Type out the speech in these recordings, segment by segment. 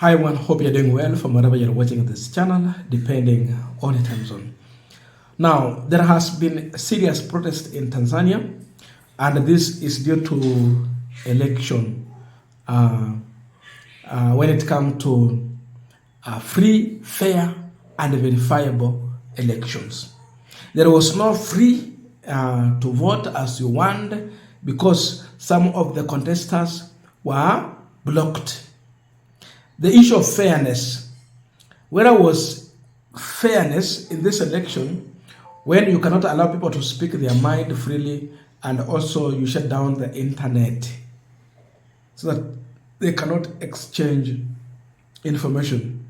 Hi everyone, hope you're doing well from wherever you're watching this channel, depending on the time zone. Now, there has been serious protest in Tanzania, and this is due to election when it comes to free, fair, and verifiable elections. There was no free to vote as you want because some of the contestants were blocked. The issue of fairness, where there was fairness in this election when you cannot allow people to speak their mind freely, and also you shut down the internet so that they cannot exchange information.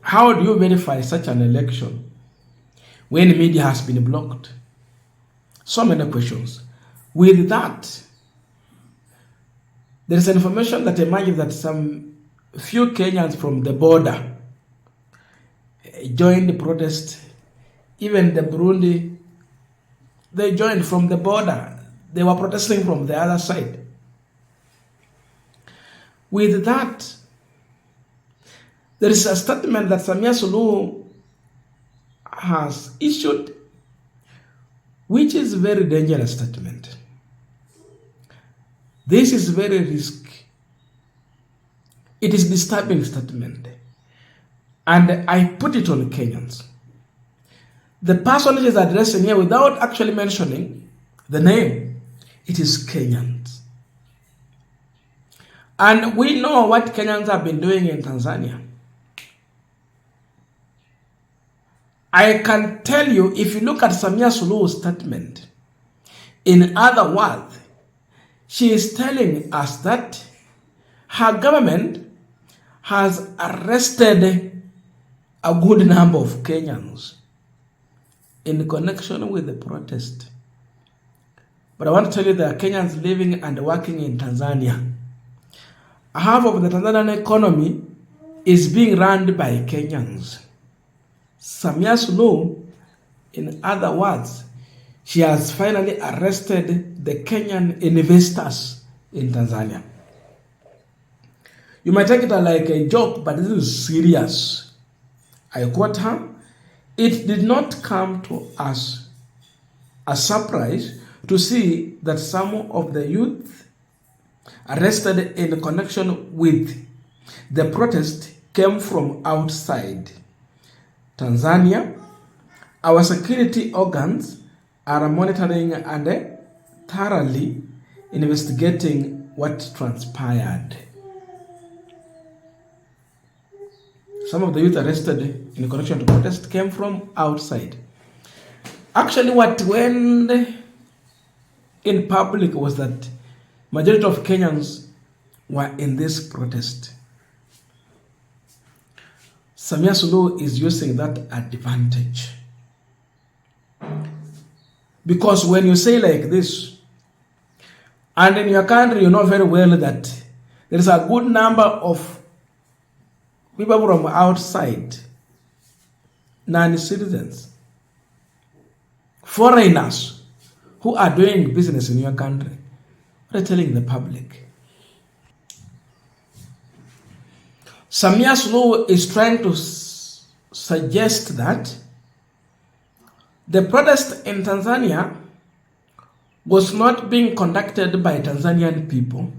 How do you verify such an election when media has been blocked? So many questions. With that, there is information that emerged that some few Kenyans from the border joined the protest. Even the Burundi, they joined from the border. They were protesting from the other side. With that, there is a statement that Samia Suluhu has issued, which is a very dangerous statement. This is very risky. It is disturbing statement. And I put it on Kenyans. The person is addressing here without actually mentioning the name. It is Kenyans. And we know what Kenyans have been doing in Tanzania. I can tell you, if you look at Samia Suluhu's statement, in other words, she is telling us that her government has arrested a good number of Kenyans in connection with the protest. But I want to tell you there are Kenyans living and working in Tanzania. Half of the Tanzanian economy is being run by Kenyans. Samia Suluhu, in other words, she has finally arrested the Kenyan investors in Tanzania. You might take it like a joke, but this is serious. I quote her, "It did not come to us a surprise to see that some of the youth arrested in connection with the protest came from outside Tanzania. Our security organs are monitoring and thoroughly investigating what transpired." Some of the youth arrested in connection to protest came from outside. Actually, what went in public was that majority of Kenyans were in this protest. Samia Suluhu is using that advantage. Because when you say like this, and in your country you know very well that there is a good number of people from outside, non-citizens, foreigners who are doing business in your country. What are you telling the public? Samia Suluhu is trying to suggest that the protest in Tanzania was not being conducted by Tanzanian people,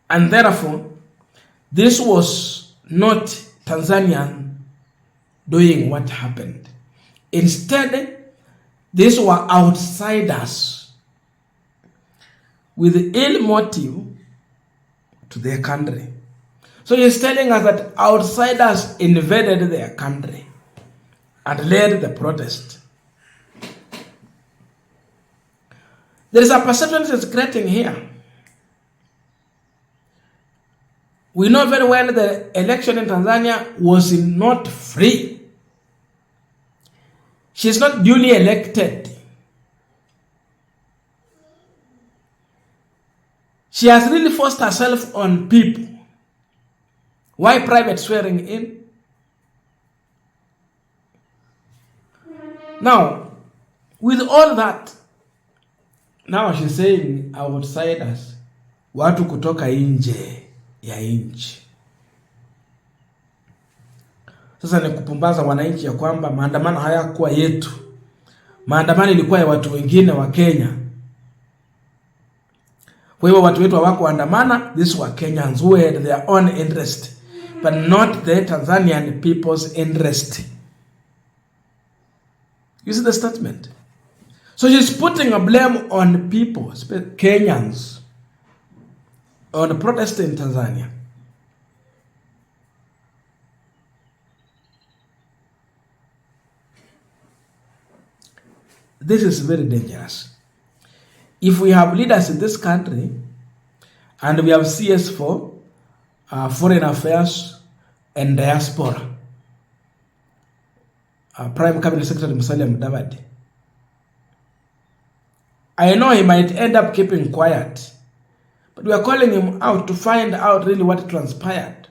and therefore this was not Tanzanian doing what happened. Instead, these were outsiders with ill motive to their country. So he's telling us that outsiders invaded their country and led the protest. There is a perception that is creating here. We know very well the election in Tanzania was not free. She is not duly elected. She has really forced herself on people. Why private swearing in? Now, with all that, now she's saying outsiders, watu kutoka nje. ya nchi. Sasa ni kupumbaza wananchi ya kwamba maandamano hayakuwa yetu. Maandamano ilikuwa ya watu wengine wa Kenya. Kwa hivyo watu wetu hawako andamana, these were Kenyans who had their own interest, but not the Tanzanian people's interest. You see the statement? So she's putting a blame on people, Kenyans, on the protest in Tanzania. This is very dangerous. If we have leaders in this country, and we have CS for Foreign Affairs and Diaspora, Prime Cabinet Secretary Musalia Mudavadi, I know he might end up keeping quiet, but we are calling him out to find out really what transpired.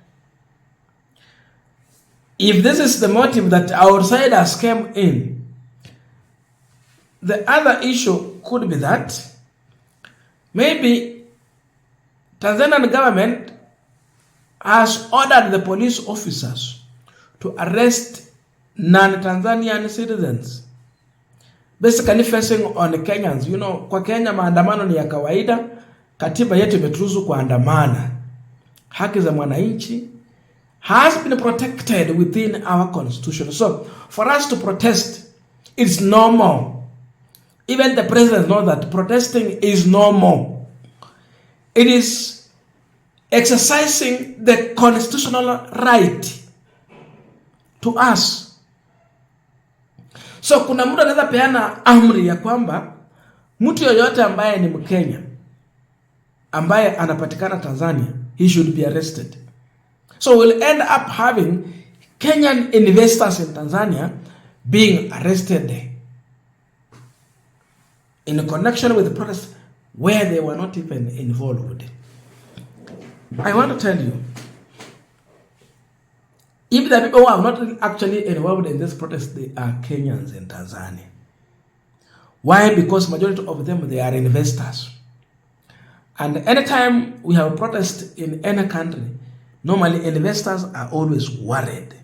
If this is the motive that outsiders came in, the other issue could be that maybe Tanzanian government has ordered the police officers to arrest non-Tanzanian citizens, basically facing on Kenyans. You know, kwa Kenya maandamano ni ya kawaida. Katiba yetu imeturuhusu kuandamana. Haki za mwananchi has been protected within our constitution. So for us to protest, it's normal. Even the president knows that protesting is normal. It is exercising the constitutional right to us. So kuna mtu anaweza peana amri ya kwamba mtu yoyote ambaye ni Mkenya ambaye anapatikana Tanzania, he should be arrested. So we'll end up having Kenyan investors in Tanzania being arrested in connection with the protest where they were not even involved. I want to tell you, if the people who are not actually involved in this protest, they are Kenyans in Tanzania. Why? Because majority of them, they are investors. And anytime we have a protest in any country, normally investors are always worried.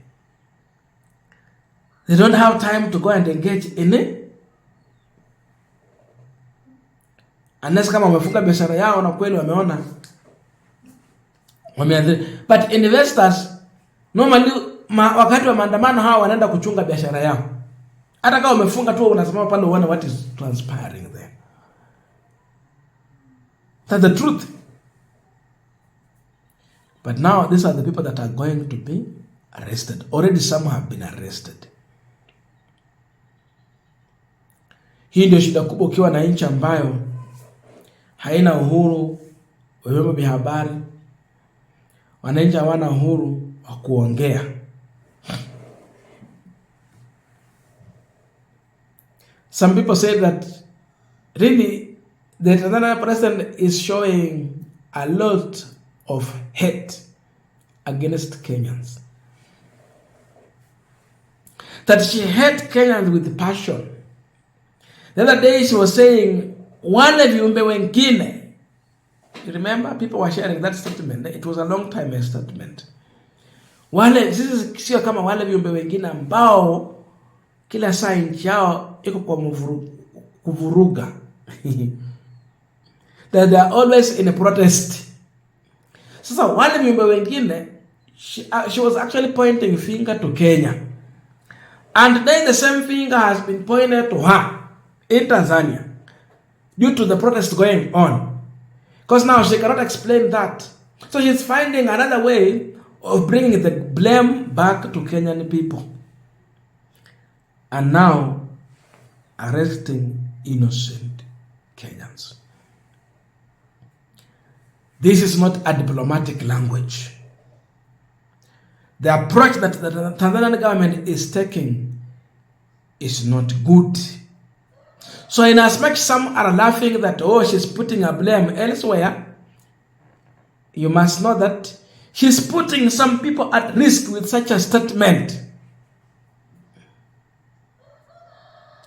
They don't have time to go and engage in it. Unless kama wamefunga biashara yao na kweli wameona but investors normally wakati wa maandamano hawa wanaenda kuchunga biashara yao. Hata kama wamefunga tu unasema pale uone what is transpiring there. That's the truth. But now these are the people that are going to be arrested. Already some have been arrested. Hii ndio shida kubwa ukiwa na nchi ambayo haina uhuru wa vyombo vya habari. Wananchi hawana uhuru wa kuongea. Some people say that really the Tanzanian president is showing a lot of hate against Kenyans. That she hates Kenyans with passion. The other day she was saying, wale viumbe wengine. You remember? People were sharing that statement. It was a long time statement. Wale, sisi sio kama wale viumbe wengine ambao kila saa nchi yao iko kwa kuvuruga. That they are always in a protest. Sasa wale viumbe wengine, she was actually pointing finger to Kenya. And then the same finger has been pointed to her in Tanzania due to the protest going on. Because now she cannot explain that. So she's finding another way of bringing the blame back to Kenyan people. And now arresting innocent Kenyans. This is not a diplomatic language. The approach that the Tanzanian government is taking is not good. So in as much some are laughing that, oh, she's putting a blame elsewhere, you must know that she's putting some people at risk with such a statement.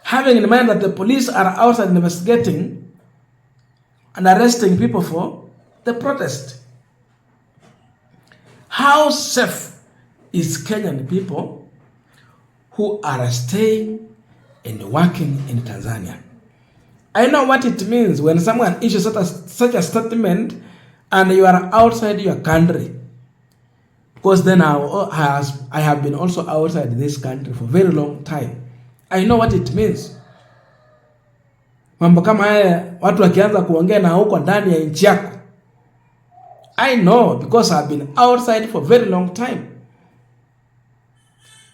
Having in mind that the police are outside investigating and arresting people for the protest. How safe is Kenyan people who are staying and working in Tanzania? I know what it means when someone issues such a statement and you are outside your country. Because then I have been also outside this country for a very long time. I know what it means. Mambo kama haya watu wakianza kuongea na huko ndani ya nchi yako. I know because I've been outside for a very long time.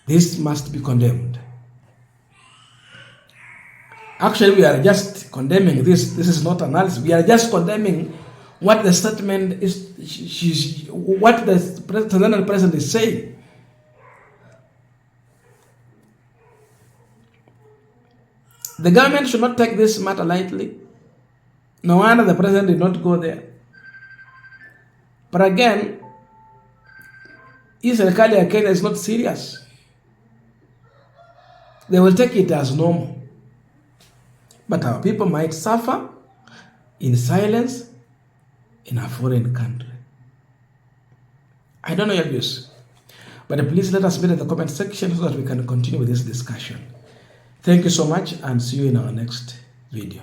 This must be condemned. Actually, we are just condemning this. This is not analysis. We are just condemning what the statement is, what the Tanzanian president is saying. The government should not take this matter lightly. No wonder the president did not go there. But again, hii serikali ya Kenya is not serious. They will take it as normal. But our people might suffer in silence in a foreign country. I don't know your views, but please let us meet in the comment section so that we can continue with this discussion. Thank you so much and see you in our next video.